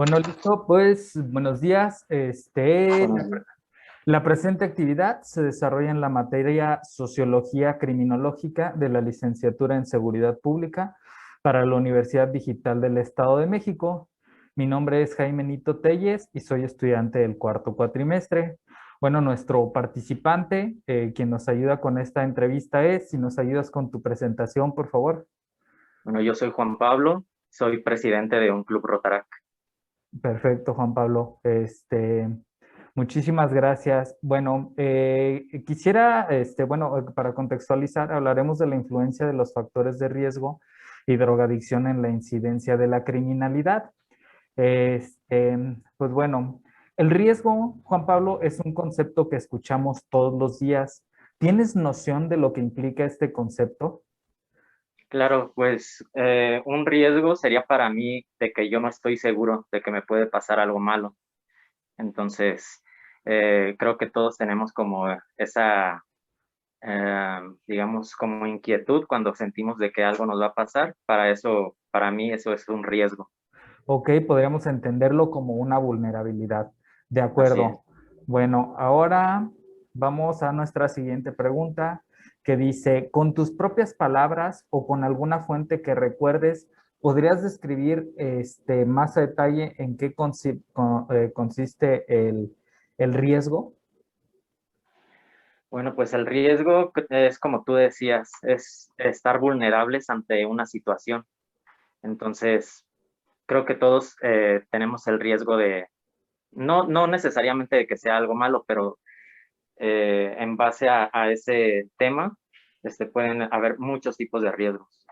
Bueno, listo, pues buenos días. Buenos días. La presente actividad se desarrolla en la materia Sociología Criminológica de la Licenciatura en Seguridad Pública para la Universidad Digital del Estado de México. Mi nombre es Jaime Nito Telles y soy estudiante del cuarto cuatrimestre. Bueno, nuestro participante, quien nos ayuda con esta entrevista si nos ayudas con tu presentación, por favor. Bueno, yo soy Juan Pablo, soy presidente de un club Rotarac. Perfecto, Juan Pablo. Muchísimas gracias. Bueno, quisiera, para contextualizar, hablaremos de la influencia de los factores de riesgo y drogadicción en la incidencia de la criminalidad. Pues bueno, el riesgo, Juan Pablo, es un concepto que escuchamos todos los días. ¿Tienes noción de lo que implica este concepto? Claro, pues un riesgo sería para mí de que yo no estoy seguro de que me puede pasar algo malo. Entonces, creo que todos tenemos como esa, digamos, como inquietud cuando sentimos de que algo nos va a pasar. Para eso, para mí eso es un riesgo. Ok, podríamos entenderlo como una vulnerabilidad. De Así es. acuerdo. Bueno, ahora vamos a nuestra siguiente pregunta que dice, con tus propias palabras o con alguna fuente que recuerdes, ¿podrías describir más a detalle en qué consiste el riesgo? Bueno, pues el riesgo es como tú decías, es estar vulnerables ante una situación. Entonces, creo que todos tenemos el riesgo de, no necesariamente de que sea algo malo, pero en base a ese tema, pueden haber muchos tipos de riesgos.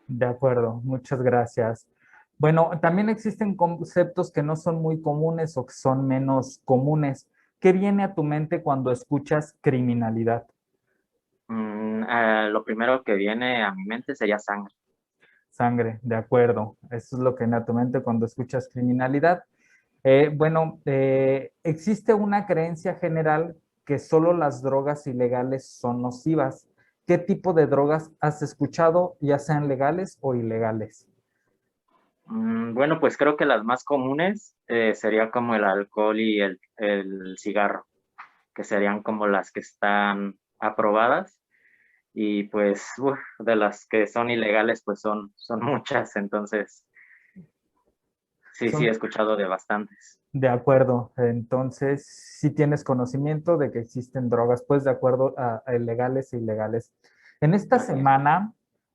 De acuerdo, muchas gracias. Bueno, también existen conceptos que no son muy comunes o que son menos comunes. ¿Qué viene a tu mente cuando escuchas criminalidad? Lo primero que viene a mi mente sería sangre. Sangre, de acuerdo. Eso es lo que viene a tu mente cuando escuchas criminalidad. Existe una creencia general que solo las drogas ilegales son nocivas. ¿Qué tipo de drogas has escuchado, ya sean legales o ilegales? Bueno, pues creo que las más comunes sería como el alcohol y el cigarro, que serían como las que están aprobadas. Y pues de las que son ilegales, pues son muchas. Entonces, sí, he Son escuchado de bastantes. De acuerdo, entonces sí tienes conocimiento de que existen drogas, pues de acuerdo a legales e ilegales. En esta Así es. semana,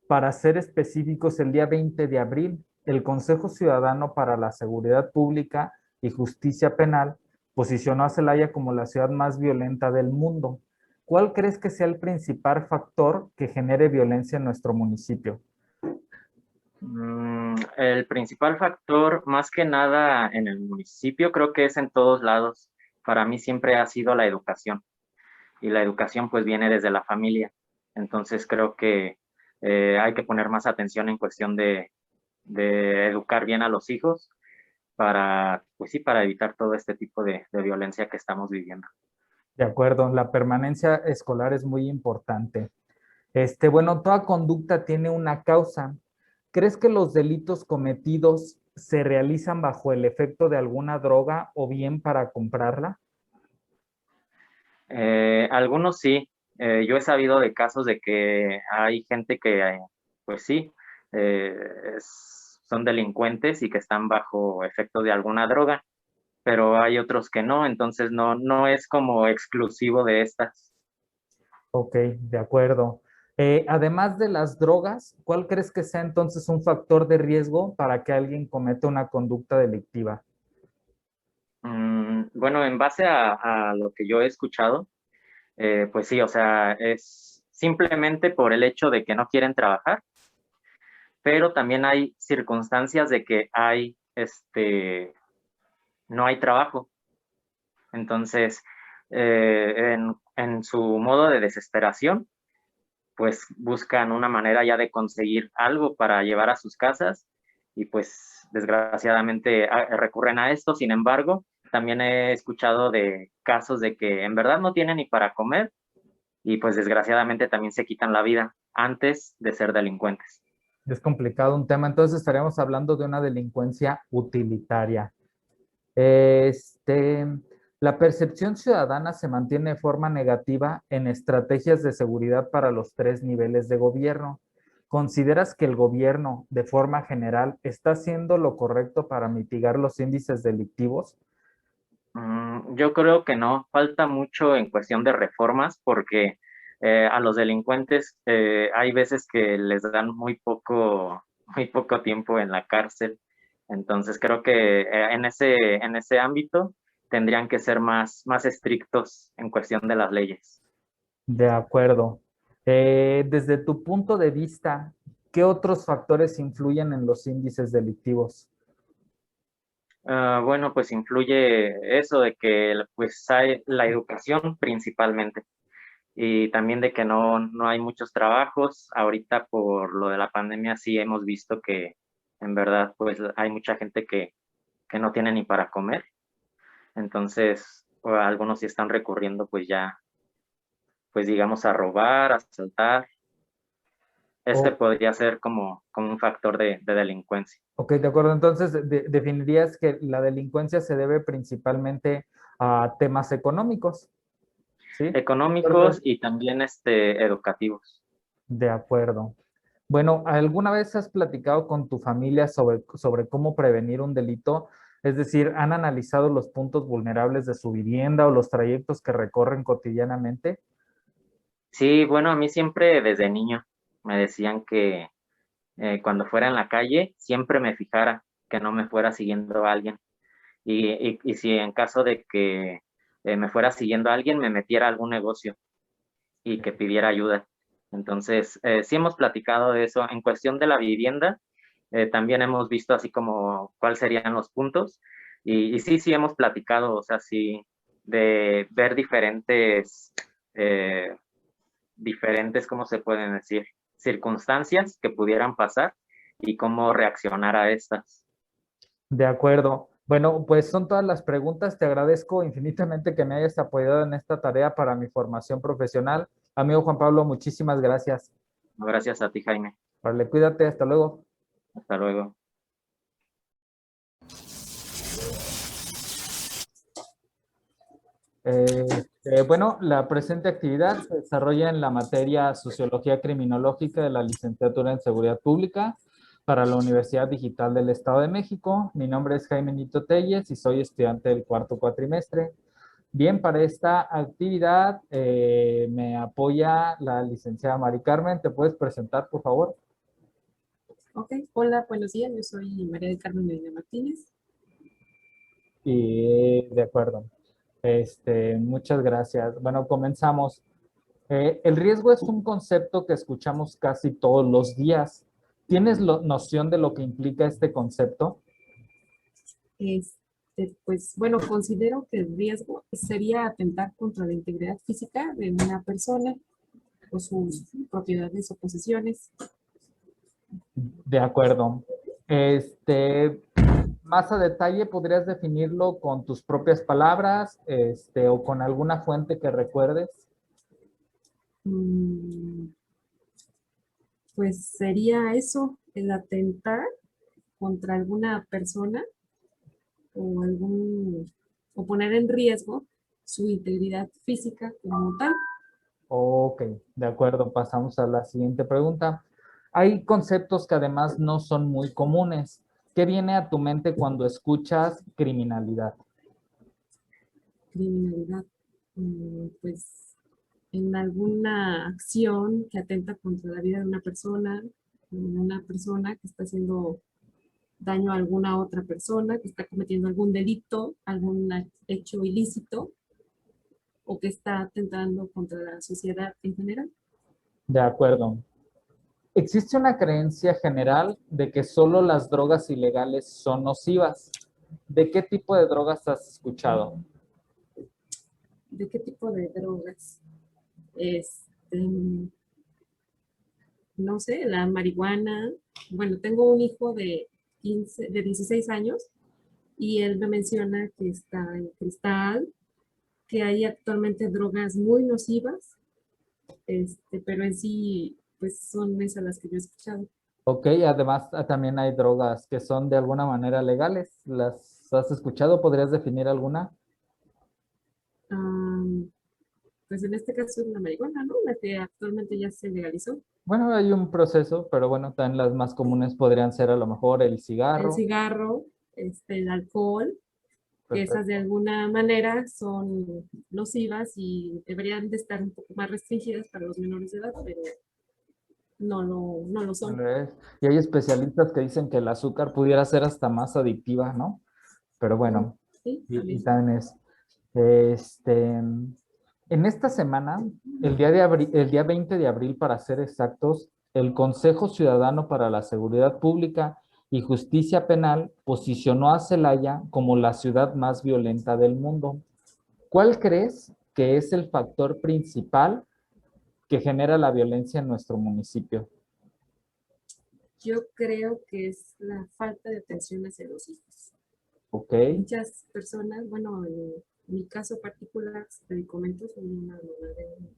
para ser específicos, el día 20 de abril, el Consejo Ciudadano para la Seguridad Pública y Justicia Penal posicionó a Celaya como la ciudad más violenta del mundo. ¿Cuál crees que sea el principal factor que genere violencia en nuestro municipio? El principal factor, más que nada en el municipio, creo que es en todos lados. Para mí siempre ha sido la educación y la educación pues viene desde la familia. Entonces creo que hay que poner más atención en cuestión de educar bien a los hijos para, pues sí, para evitar todo este tipo de violencia que estamos viviendo. De acuerdo, la permanencia escolar es muy importante. Bueno, toda conducta tiene una causa. ¿Crees que los delitos cometidos se realizan bajo el efecto de alguna droga o bien para comprarla? Algunos sí. Yo he sabido de casos de que hay gente que, pues sí, eh, son delincuentes y que están bajo efecto de alguna droga, pero hay otros que no, entonces no es como exclusivo de estas. Ok, de acuerdo. Además de las drogas, ¿cuál crees que sea entonces un factor de riesgo para que alguien cometa una conducta delictiva? Bueno, en base a lo que yo he escuchado, pues sí, o sea, es simplemente por el hecho de que no quieren trabajar, pero también hay circunstancias de que no hay trabajo. Entonces, en su modo de desesperación, pues buscan una manera ya de conseguir algo para llevar a sus casas y pues desgraciadamente recurren a esto. Sin embargo, también he escuchado de casos de que en verdad no tienen ni para comer y pues desgraciadamente también se quitan la vida antes de ser delincuentes. Es complicado un tema, entonces estaríamos hablando de una delincuencia utilitaria. Este, la percepción ciudadana se mantiene de forma negativa en estrategias de seguridad para los tres niveles de gobierno. ¿Consideras que el gobierno, de forma general, está haciendo lo correcto para mitigar los índices delictivos? Yo creo que no, falta mucho en cuestión de reformas porque a los delincuentes hay veces que les dan muy poco tiempo en la cárcel. Entonces creo que en ese ámbito tendrían que ser más estrictos en cuestión de las leyes. De acuerdo. Desde tu punto de vista, ¿qué otros factores influyen en los índices delictivos? Bueno, pues influye eso de que pues hay la educación principalmente. Y también de que no hay muchos trabajos. Ahorita por lo de la pandemia sí hemos visto que en verdad pues hay mucha gente que no tiene ni para comer. Entonces, o algunos sí están recurriendo pues ya, pues digamos a robar, a asaltar. Ese O, podría ser como un factor de delincuencia. ok, de acuerdo. Entonces, definirías que la delincuencia se debe principalmente a temas económicos, ¿sí? Económicos y también educativos. De acuerdo. Bueno, ¿alguna vez has platicado con tu familia sobre cómo prevenir un delito? Es decir, ¿han analizado los puntos vulnerables de su vivienda o los trayectos que recorren cotidianamente? Sí, bueno, a mí siempre desde niño me decían que cuando fuera en la calle siempre me fijara que no me fuera siguiendo a alguien. Y si en caso de que me fuera siguiendo a alguien, me metiera a algún negocio y que pidiera ayuda. Entonces, sí hemos platicado de eso. En cuestión de la vivienda, también hemos visto así como cuáles serían los puntos. Y sí, sí hemos platicado, o sea, sí, de ver eh, diferentes, ¿cómo se pueden decir? Circunstancias que pudieran pasar y cómo reaccionar a estas. De acuerdo. Bueno, pues son todas las preguntas. Te agradezco infinitamente que me hayas apoyado en esta tarea para mi formación profesional. Amigo Juan Pablo, muchísimas gracias. Gracias a ti, Jaime. Vale, cuídate, hasta luego. Hasta luego. Bueno, la presente actividad se desarrolla en la materia Sociología Criminológica de la Licenciatura en Seguridad Pública para la Universidad Digital del Estado de México. Mi nombre es Jaime Nito Telles y soy estudiante del cuarto cuatrimestre. Bien, para esta actividad me apoya la licenciada Mari Carmen. ¿Te puedes presentar, por favor? Ok, hola, buenos días. Yo soy María del Carmen Medina Martínez. Y de acuerdo. Muchas gracias. Bueno, comenzamos. El riesgo es un concepto que escuchamos casi todos los días. ¿Tienes noción de lo que implica este concepto? Pues bueno, considero que el riesgo sería atentar contra la integridad física de una persona o sus propiedades o posesiones. De acuerdo. Más a detalle, ¿podrías definirlo con tus propias palabras, o con alguna fuente que recuerdes? Mm, Pues sería eso, el atentar contra alguna persona o o poner en riesgo su integridad física como tal. Ok, de acuerdo. Pasamos a la siguiente pregunta. Hay conceptos que además no son muy comunes. ¿Qué viene a tu mente cuando escuchas criminalidad? Criminalidad, pues en alguna acción que atenta contra la vida de una persona que está haciendo daño a alguna otra persona, que está cometiendo algún delito, algún hecho ilícito o que está atentando contra la sociedad en general. De acuerdo. Existe una creencia general de que solo las drogas ilegales son nocivas. ¿De qué tipo de drogas has escuchado? ¿De qué tipo de drogas? Este, no sé, la marihuana. Bueno, tengo un hijo de 16 años y él me menciona que está en cristal, que hay actualmente drogas muy nocivas, pero en sí, pues son esas las que yo he escuchado. Ok, además también hay drogas que son de alguna manera legales, las ¿Lo has escuchado? ¿Podrías definir alguna? Am, pues en este caso es la marihuana, ¿no? La que actualmente ya se legalizó. Bueno, hay un proceso, pero bueno, también las más comunes podrían ser a lo mejor el El cigarro. cigarro, el alcohol, que esas de Perfecto. alguna manera son nocivas y deberían de estar un poco más restringidas para los menores de edad, pero no lo son. Y hay especialistas que dicen que el azúcar pudiera ser hasta más adictiva, ¿no? Pero Mm, bueno, sí, y también. también es. Este, en esta semana, el día 20 de abril, para ser exactos, el Consejo Ciudadano para la Seguridad Pública y Justicia Penal posicionó a Celaya como la ciudad más violenta del mundo. ¿Cuál crees que es el factor principal que genera la violencia en nuestro municipio? Yo creo que es la falta de atención hacia los hijos. ¿Ok? Muchas personas, bueno, en mi caso particular, te comento, soy una mamá de un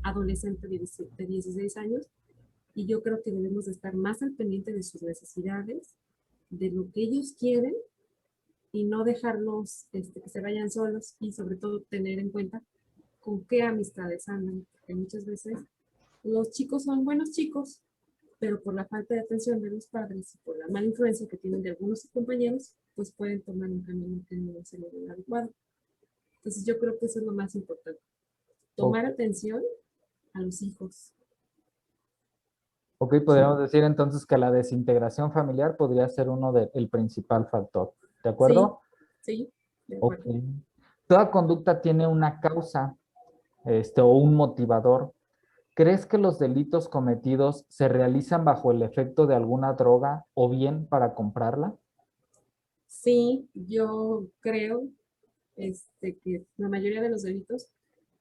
adolescente de 16 años y yo creo que debemos de estar más al pendiente de sus necesidades, de lo que ellos quieren y no dejarlos que se vayan solos y sobre todo tener en cuenta con qué amistades andan, porque muchas veces los chicos son buenos chicos, pero por la falta de atención de los padres y por la mala influencia que tienen de algunos compañeros, pues pueden tomar un camino que no es el adecuado. Entonces yo creo que eso es lo más importante, tomar Ok, atención a los hijos. ok, podríamos decir entonces que la desintegración familiar podría ser el principal factor. ¿De Sí, acuerdo? sí, de Ok. acuerdo. Toda conducta tiene una causa, o un motivador. ¿Crees que los delitos cometidos se realizan bajo el efecto de alguna droga o bien para comprarla? Sí, yo creo que la mayoría de los delitos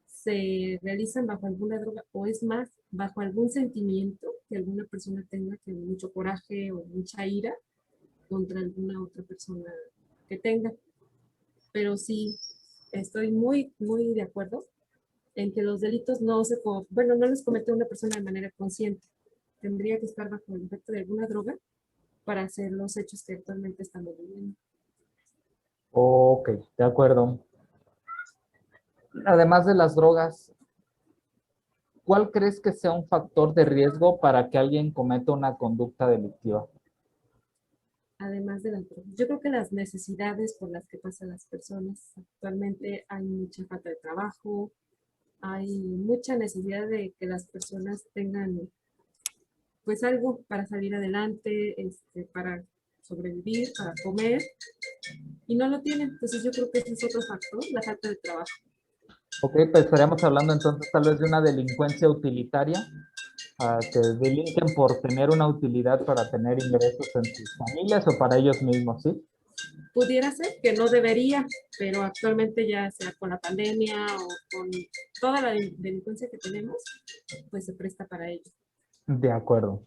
se realizan bajo alguna droga o es más, bajo algún sentimiento que alguna persona tenga, que mucho coraje o mucha ira contra alguna otra persona que tenga. Pero sí, estoy muy de acuerdo en que los delitos bueno, no los comete una persona de manera consciente. Tendría que estar bajo el efecto de alguna droga para hacer los hechos que actualmente estamos viviendo. Ok, de acuerdo. Además de las drogas, ¿cuál crees que sea un factor de riesgo para que alguien cometa una conducta delictiva? Además de las drogas. Yo creo que las necesidades por las que pasan las personas, actualmente hay mucha falta de trabajo, hay mucha necesidad de que las personas tengan pues algo para salir adelante, para sobrevivir, para comer, y no lo tienen. Entonces yo creo que ese es otro factor, la falta de trabajo. Ok, pues estaríamos hablando entonces tal vez de una delincuencia utilitaria, que delinquen por tener una utilidad para tener ingresos en sus familias o para ellos mismos, ¿sí? Pudiera ser que no debería, pero actualmente ya sea con la pandemia o con toda la delincuencia que tenemos, pues se presta para ello. De acuerdo.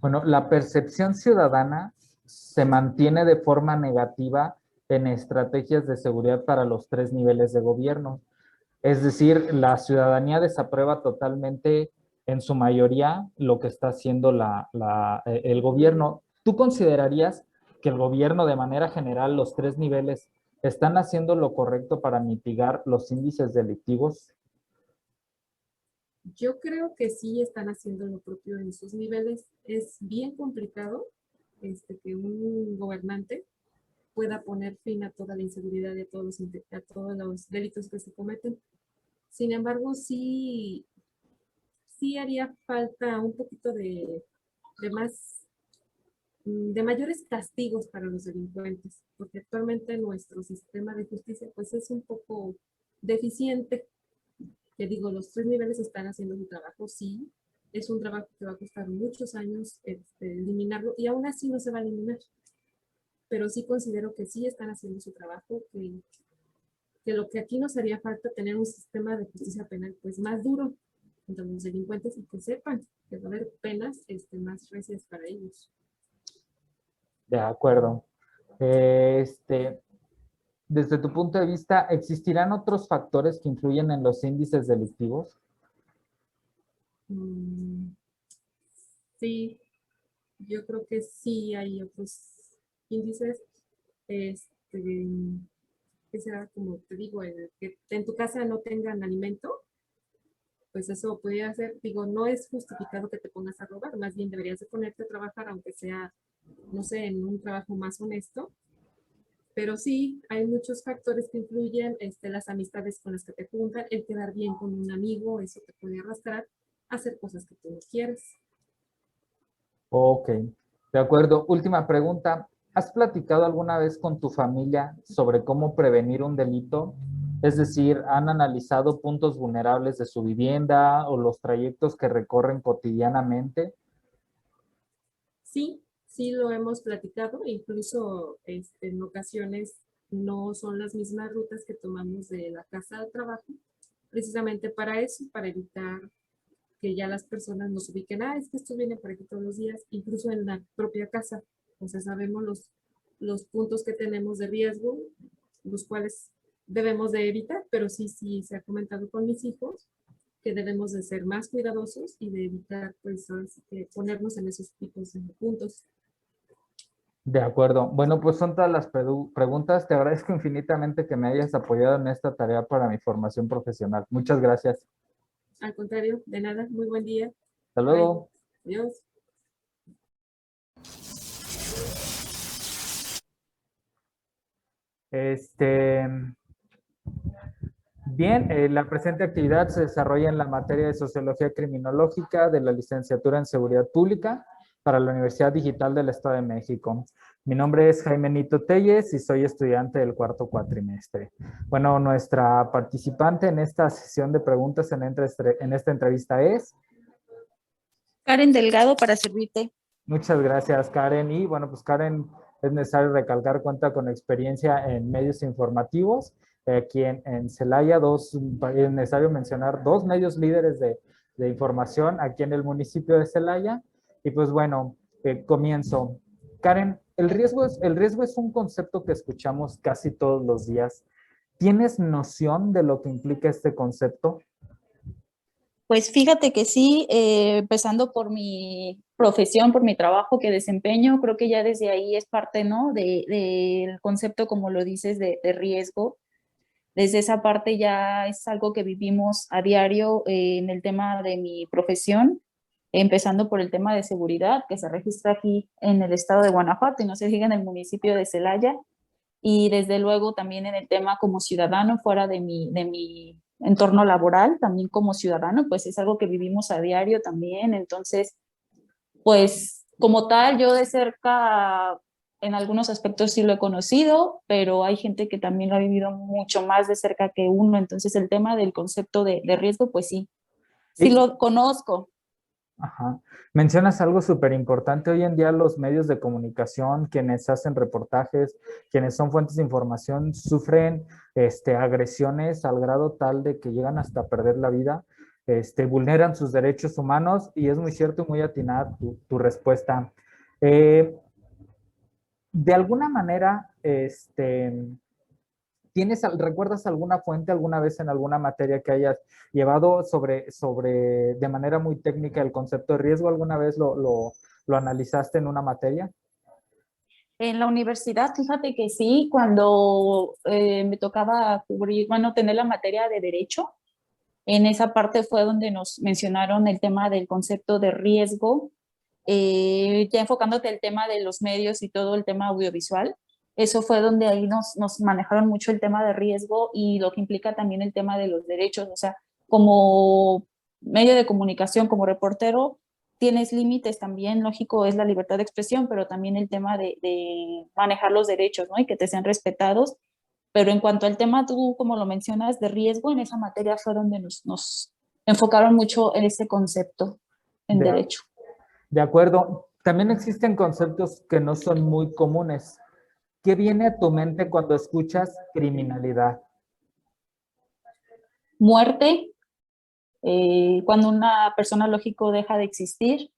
Bueno, la percepción ciudadana se mantiene de forma negativa en estrategias de seguridad para los tres niveles de gobierno. Es decir, la ciudadanía desaprueba totalmente, en su mayoría, lo que está haciendo el gobierno. ¿Tú considerarías que el gobierno, de manera general, los tres niveles, están haciendo lo correcto para mitigar los índices delictivos? Yo creo que sí están haciendo lo propio en sus niveles. Es bien complicado que un gobernante pueda poner fin a toda la inseguridad y a todos los delitos que se cometen. Sin embargo, sí haría falta un poquito de más, de mayores castigos para los delincuentes, porque actualmente nuestro sistema de justicia pues es un poco deficiente. Que digo, los tres niveles están haciendo su trabajo, sí, es un trabajo que va a costar muchos años eliminarlo y aún así no se va a eliminar, pero sí considero que sí están haciendo su trabajo, que lo que aquí nos haría falta tener un sistema de justicia penal pues más duro contra los delincuentes y que sepan que va a haber penas más recias para ellos. De acuerdo. Este, desde tu punto de vista, ¿existirán otros factores que influyen en los índices delictivos? Mm, sí, yo creo que sí hay otros índices. que será como te digo, que en tu casa no tengan alimento, pues eso podría ser, digo, no es justificado que te pongas a robar, más bien deberías de ponerte a trabajar, aunque sea, no sé, en un trabajo más honesto, pero sí, hay muchos factores que influyen, las amistades con las que te juntan, el quedar bien con un amigo, eso te puede arrastrar a hacer cosas que tú no quieres. Ok, de acuerdo. Última pregunta. ¿Has platicado alguna vez con tu familia sobre cómo prevenir un delito? Es decir, ¿han analizado puntos vulnerables de su vivienda o los trayectos que recorren cotidianamente? Sí, sí lo hemos platicado, incluso en ocasiones no son las mismas rutas que tomamos de la casa al trabajo, precisamente para eso, para evitar que ya las personas nos ubiquen, es que esto viene por aquí todos los días, incluso en la propia casa. O sea, sabemos los puntos que tenemos de riesgo, los cuales debemos de evitar, pero sí, sí se ha comentado con mis hijos que debemos de ser más cuidadosos y de evitar, pues, ahora sí que ponernos en esos tipos de puntos. De acuerdo. Bueno, pues son todas las preguntas. Te agradezco infinitamente que me hayas apoyado en esta tarea para mi formación profesional. Muchas gracias. Al contrario, de nada, muy buen día. Hasta Bye. luego. Adiós. Este, Bien, la presente actividad se desarrolla en la materia de Sociología Criminológica de la licenciatura en Seguridad Pública para la Universidad Digital del Estado de México. Mi nombre es Jaime Nito Telles y soy estudiante del cuarto cuatrimestre. Bueno, nuestra participante en esta sesión de preguntas en esta entrevista es... Karen Delgado, para servirte. Muchas gracias, Karen. Y bueno, pues Karen, es necesario recalcar, cuenta con experiencia en medios informativos. Aquí en Celaya, es necesario mencionar dos medios líderes de información aquí en el municipio de Celaya. Y pues bueno, comienzo. Karen, el riesgo es un concepto que escuchamos casi todos los días. ¿Tienes noción de lo que implica este concepto? Pues fíjate que sí, empezando por mi profesión, por mi trabajo que desempeño, creo que ya desde ahí es parte, ¿no? Del concepto, como lo dices, de riesgo. Desde esa parte ya es algo que vivimos a diario en el tema de mi profesión, empezando por el tema de seguridad que se registra aquí en el estado de Guanajuato y no se diga en el municipio de Celaya. Y desde luego también en el tema como ciudadano, fuera de mi entorno laboral, también como ciudadano, pues es algo que vivimos a diario también. Entonces, pues como tal, yo de cerca, en algunos aspectos sí lo he conocido, pero hay gente que también lo ha vivido mucho más de cerca que uno. Entonces, el tema del concepto de riesgo, pues sí, sí Sí. lo conozco. Ajá. Mencionas algo súper importante. Hoy en día los medios de comunicación, quienes hacen reportajes, quienes son fuentes de información, sufren agresiones al grado tal de que llegan hasta perder la vida, vulneran sus derechos humanos y es muy cierto y muy atinada tu respuesta. Eh, de alguna manera, ¿recuerdas alguna fuente alguna vez en alguna materia que hayas llevado de manera muy técnica el concepto de riesgo? ¿Alguna vez lo analizaste en una materia? En la universidad, fíjate que sí, cuando me tocaba cubrir, bueno, tener la materia de derecho, en esa parte fue donde nos mencionaron el tema del concepto de riesgo, ya enfocándote el tema de los medios y todo el tema audiovisual. Eso fue donde ahí nos manejaron mucho el tema de riesgo y lo que implica también el tema de los derechos. O sea, como medio de comunicación, como reportero, tienes límites también, lógico, es la libertad de expresión, pero también el tema de manejar los derechos, ¿no? Y que te sean respetados. Pero en cuanto al tema, tú, como lo mencionas, de riesgo, en esa materia fue donde nos enfocaron mucho en ese concepto en De, derecho. de acuerdo. También existen conceptos que no son muy comunes. ¿Qué viene a tu mente cuando escuchas criminalidad? Muerte, cuando una persona, lógico, deja de existir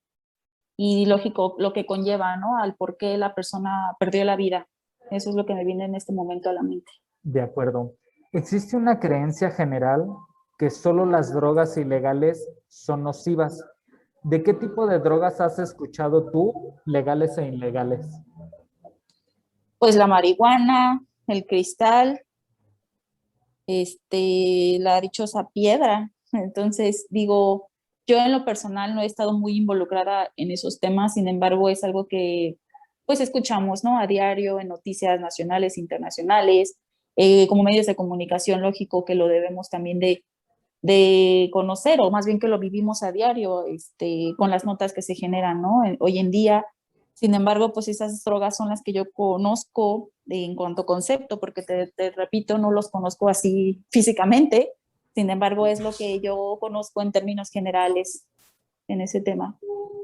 y lógico lo que conlleva, ¿no? Al por qué la persona perdió la vida. Eso es lo que me viene en este momento a la mente. De acuerdo. Existe una creencia general que solo las drogas ilegales son nocivas. ¿De qué tipo de drogas has escuchado tú, legales e ilegales? Pues la marihuana, el cristal, la dichosa piedra. Entonces, digo, yo en lo personal no he estado muy involucrada en esos temas, sin embargo, es algo que pues escuchamos, ¿no? A diario en noticias nacionales, internacionales, como medios de comunicación, lógico que lo debemos también de conocer, o más bien que lo vivimos a diario, con las notas que se generan, ¿no? Hoy en día. Sin embargo, pues esas drogas son las que yo conozco en cuanto a concepto, porque te repito, no los conozco así físicamente. Sin embargo, es lo que yo conozco en términos generales en ese tema.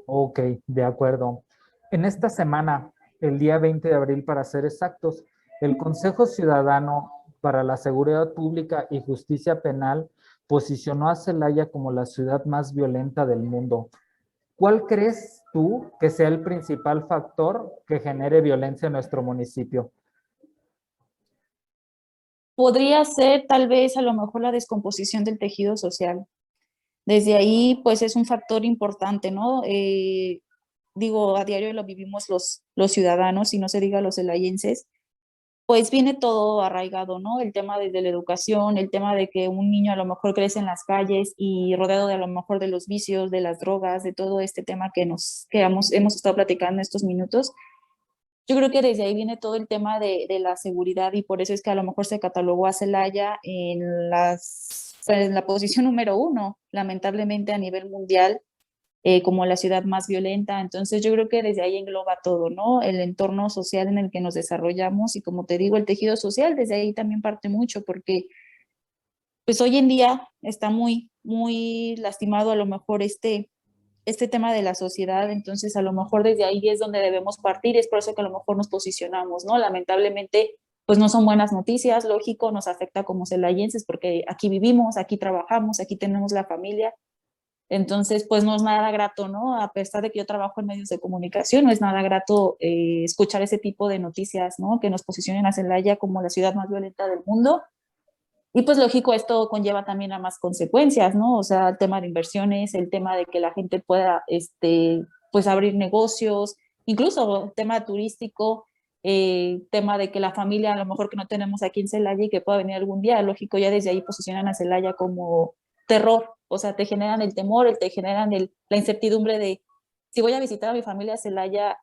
Ok, de acuerdo. En esta semana, el día 20 de abril para ser exactos, el Consejo Ciudadano para la Seguridad Pública y Justicia Penal posicionó a Celaya como la ciudad más violenta del mundo. ¿Cuál crees tú que sea el principal factor que genere violencia en nuestro municipio? Podría ser tal vez a lo mejor la descomposición del tejido social. Desde ahí, pues es un factor importante, ¿no? Digo, a diario lo vivimos los ciudadanos y no se diga los celayenses, pues viene todo arraigado, ¿no? El tema de la educación, el tema de que un niño a lo mejor crece en las calles y rodeado de a lo mejor de los vicios, de las drogas, de todo este tema que hemos estado platicando estos minutos. Yo creo que desde ahí viene todo el tema de la seguridad y por eso es que a lo mejor se catalogó a Celaya en la posición número 1, lamentablemente a nivel mundial, como la ciudad más violenta. Entonces yo creo que desde ahí engloba todo, ¿no? El entorno social en el que nos desarrollamos y como te digo, el tejido social desde ahí también parte mucho porque pues hoy en día está muy, muy lastimado a lo mejor este tema de la sociedad, entonces a lo mejor desde ahí es donde debemos partir, es por eso que a lo mejor nos posicionamos, ¿no? Lamentablemente, pues no son buenas noticias, lógico, nos afecta como celayenses porque aquí vivimos, aquí trabajamos, aquí tenemos la familia, entonces pues no es nada grato, ¿no? A pesar de que yo trabajo en medios de comunicación, no es nada grato escuchar ese tipo de noticias, ¿no? Que nos posicionen a Celaya como la ciudad más violenta del mundo, y pues lógico, esto conlleva también a más consecuencias, ¿no? O sea, el tema de inversiones, el tema de que la gente pueda, pues abrir negocios, incluso el tema turístico, tema de que la familia, a lo mejor que no tenemos aquí en Celaya y que pueda venir algún día, lógico, ya desde ahí posicionan a Celaya como terror, o sea, te generan el temor, te generan la incertidumbre de, si voy a visitar a mi familia a Celaya,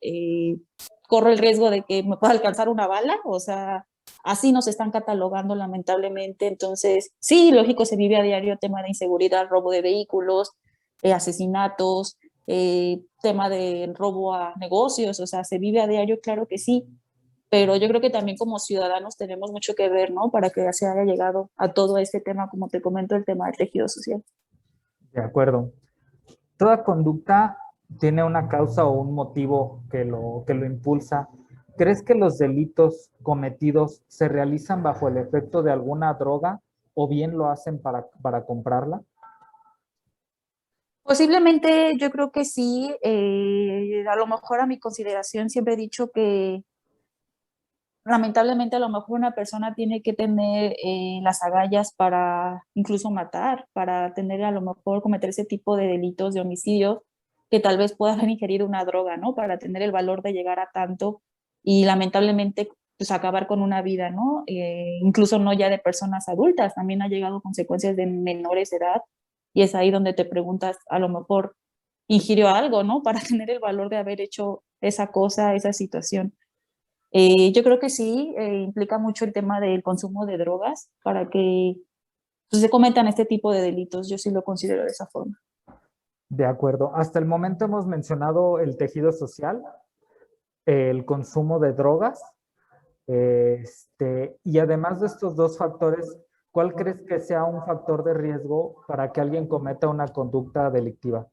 corro el riesgo de que me pueda alcanzar una bala, o sea, así nos están catalogando lamentablemente. Entonces, sí, lógico, se vive a diario tema de inseguridad, robo de vehículos, asesinatos, tema de robo a negocios, o sea, se vive a diario, claro que sí, pero yo creo que también como ciudadanos tenemos mucho que ver, ¿no? Para que se haya llegado a todo este tema, como te comento, el tema del tejido social. De acuerdo. Toda conducta tiene una causa o un motivo que lo impulsa. ¿Crees que los delitos cometidos se realizan bajo el efecto de alguna droga o bien lo hacen para comprarla? Posiblemente yo creo que sí, a lo mejor a mi consideración siempre he dicho que lamentablemente a lo mejor una persona tiene que tener las agallas para incluso matar, para tener a lo mejor cometer ese tipo de delitos de homicidio, que tal vez pueda haber ingerido una droga, ¿no? Para tener el valor de llegar a tanto y lamentablemente pues acabar con una vida, ¿no? Incluso no ya de personas adultas, también ha llegado consecuencias de menores de edad y es ahí donde te preguntas, a lo mejor ingirió algo, ¿no? Para tener el valor de haber hecho esa cosa, esa situación. Yo creo que sí, implica mucho el tema del consumo de drogas para que pues, se cometan este tipo de delitos. Yo sí lo considero de esa forma. De acuerdo. Hasta el momento hemos mencionado el tejido social, el consumo de drogas, y además de estos dos factores, ¿cuál crees que sea un factor de riesgo para que alguien cometa una conducta delictiva?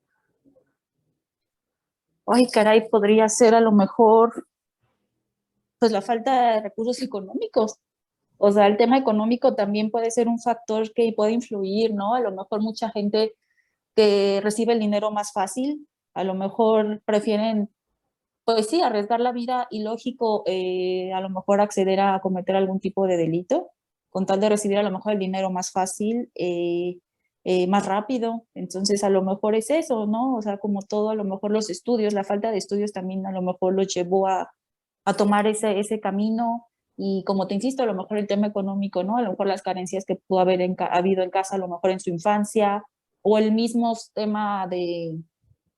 Ay, caray, podría ser a lo mejor pues la falta de recursos económicos. O sea, el tema económico también puede ser un factor que puede influir, ¿no? A lo mejor mucha gente que recibe el dinero más fácil, a lo mejor prefieren pues sí, arriesgar la vida y lógico, a lo mejor acceder a cometer algún tipo de delito, con tal de recibir a lo mejor el dinero más fácil, más rápido. Entonces, a lo mejor es eso, ¿no? O sea, como todo, a lo mejor los estudios, la falta de estudios también a lo mejor los llevó a tomar ese camino. Y como te insisto, a lo mejor el tema económico, ¿no? A lo mejor las carencias que pudo haber habido en casa, a lo mejor en su infancia, o el mismo tema de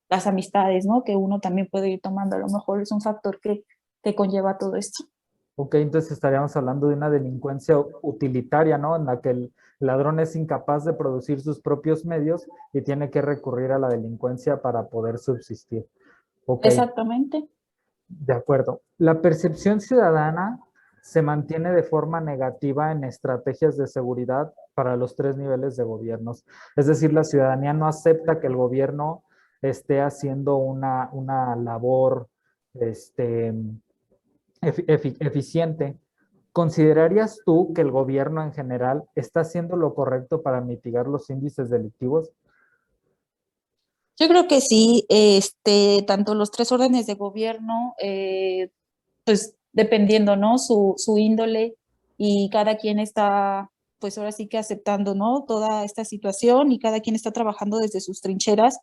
las amistades, ¿no? Que uno también puede ir tomando, a lo mejor es un factor que conlleva todo esto. Ok, entonces estaríamos hablando de una delincuencia utilitaria, ¿no? En la que el ladrón es incapaz de producir sus propios medios y tiene que recurrir a la delincuencia para poder subsistir. Ok, Exactamente. de acuerdo. La percepción ciudadana se mantiene de forma negativa en estrategias de seguridad para los 3 niveles de gobiernos. Es decir, la ciudadanía no acepta que el gobierno esté haciendo una labor eficiente. ¿Considerarías tú que el gobierno en general está haciendo lo correcto para mitigar los índices delictivos? Yo creo que sí, tanto los 3 órdenes de gobierno, pues dependiendo, ¿no? Su índole y cada quien está, pues ahora sí que aceptando, ¿no? Toda esta situación y cada quien está trabajando desde sus trincheras.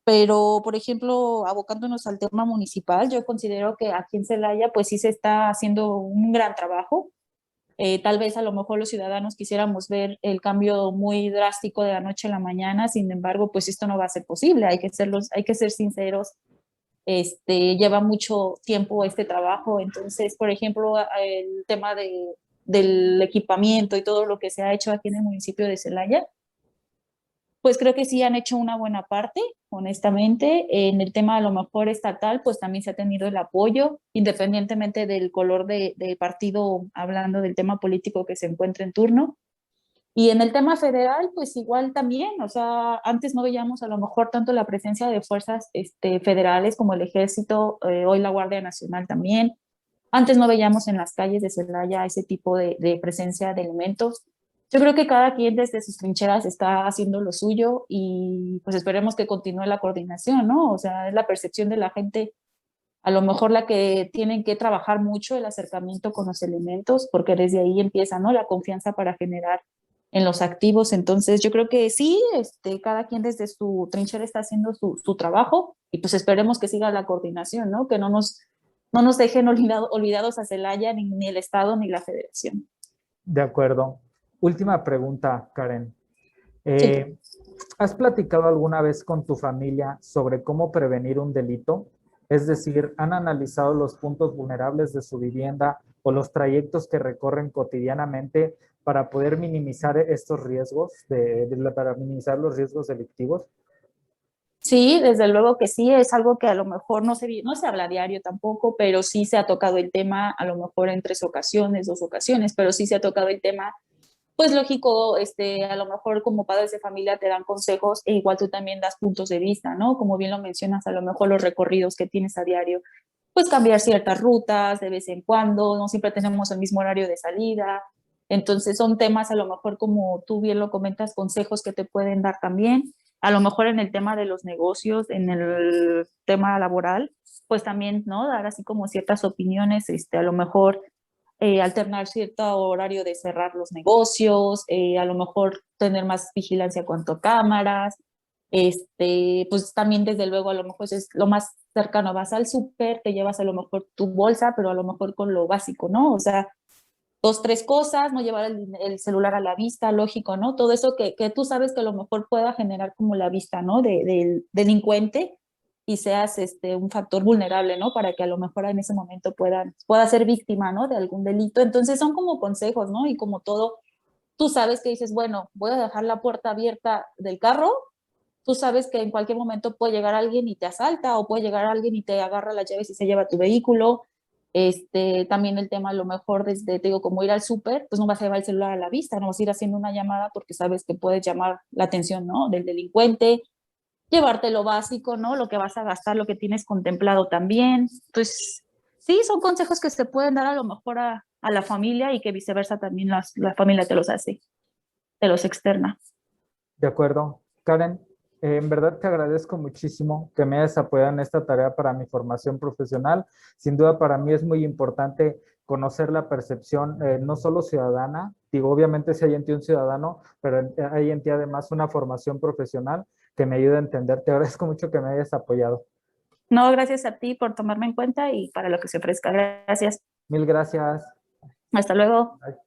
Pero, por ejemplo, abocándonos al tema municipal, yo considero que aquí en Celaya, pues sí se está haciendo un gran trabajo. Tal vez a lo mejor los ciudadanos quisiéramos ver el cambio muy drástico de la noche a la mañana, sin embargo, pues esto no va a ser posible, hay que ser sinceros, lleva mucho tiempo este trabajo, entonces, por ejemplo, el tema del equipamiento y todo lo que se ha hecho aquí en el municipio de Celaya, pues creo que sí han hecho una buena parte, honestamente. En el tema a lo mejor estatal, pues también se ha tenido el apoyo, independientemente del color de partido, hablando del tema político que se encuentre en turno. Y en el tema federal, pues igual también, o sea, antes no veíamos a lo mejor tanto la presencia de fuerzas federales como el ejército, hoy la Guardia Nacional también. Antes no veíamos en las calles de Celaya ese tipo de presencia de elementos. Yo creo que cada quien desde sus trincheras está haciendo lo suyo y pues esperemos que continúe la coordinación, ¿no? O sea, es la percepción de la gente, a lo mejor la que tienen que trabajar mucho el acercamiento con los elementos, porque desde ahí empieza, ¿no? La confianza para generar en los activos. Entonces, yo creo que sí, cada quien desde su trinchera está haciendo su trabajo y pues esperemos que siga la coordinación, ¿no? Que no nos dejen olvidados a Celaya, ni el Estado, ni la Federación. De acuerdo. Última pregunta, Karen. Sí. ¿Has platicado alguna vez con tu familia sobre cómo prevenir un delito? Es decir, ¿han analizado los puntos vulnerables de su vivienda o los trayectos que recorren cotidianamente para poder minimizar estos riesgos, para minimizar los riesgos delictivos? Sí, desde luego que sí, es algo que a lo mejor no se habla a diario tampoco, pero sí se ha tocado el tema, a lo mejor en 3 ocasiones, 2 ocasiones, pero sí se ha tocado el tema. Pues lógico, a lo mejor como padres de familia te dan consejos e igual tú también das puntos de vista, ¿no? Como bien lo mencionas, a lo mejor los recorridos que tienes a diario, pues cambiar ciertas rutas de vez en cuando, no siempre tenemos el mismo horario de salida. Entonces son temas a lo mejor como tú bien lo comentas, consejos que te pueden dar también. A lo mejor en el tema de los negocios, en el tema laboral, pues también, ¿no? Dar así como ciertas opiniones, a lo mejor alternar cierto horario de cerrar los negocios, a lo mejor tener más vigilancia cuanto a cámaras, pues también desde luego a lo mejor es lo más cercano, vas al súper, te llevas a lo mejor tu bolsa, pero a lo mejor con lo básico, ¿no? O sea, 2, 3 cosas, no llevar el celular a la vista, lógico, ¿no? Todo eso que tú sabes que a lo mejor pueda generar como la vista, ¿no? Del delincuente y seas un factor vulnerable, ¿no? Para que a lo mejor en ese momento pueda ser víctima, ¿no? De algún delito. Entonces son como consejos, ¿no? Y como todo, tú sabes que dices, bueno, voy a dejar la puerta abierta del carro, tú sabes que en cualquier momento puede llegar alguien y te asalta o puede llegar alguien y te agarra las llaves y se lleva tu vehículo. También el tema a lo mejor desde, te digo, como ir al súper, pues no vas a llevar el celular a la vista, no vas a ir haciendo una llamada porque sabes que puedes llamar la atención, ¿no? Del delincuente, llevarte lo básico, ¿no? Lo que vas a gastar, lo que tienes contemplado también. Pues sí, son consejos que se pueden dar a lo mejor a la familia y que viceversa también la familia te los hace, te los externa. De acuerdo. Karen, en verdad te agradezco muchísimo que me hayas apoyado en esta tarea para mi formación profesional. Sin duda para mí es muy importante conocer la percepción, no solo ciudadana, digo, obviamente si hay en ti un ciudadano, pero hay en ti además una formación profesional que me ayuda a entender. Te agradezco mucho que me hayas apoyado. No, gracias a ti por tomarme en cuenta y para lo que se ofrezca. Gracias. Mil gracias. Hasta luego. Bye.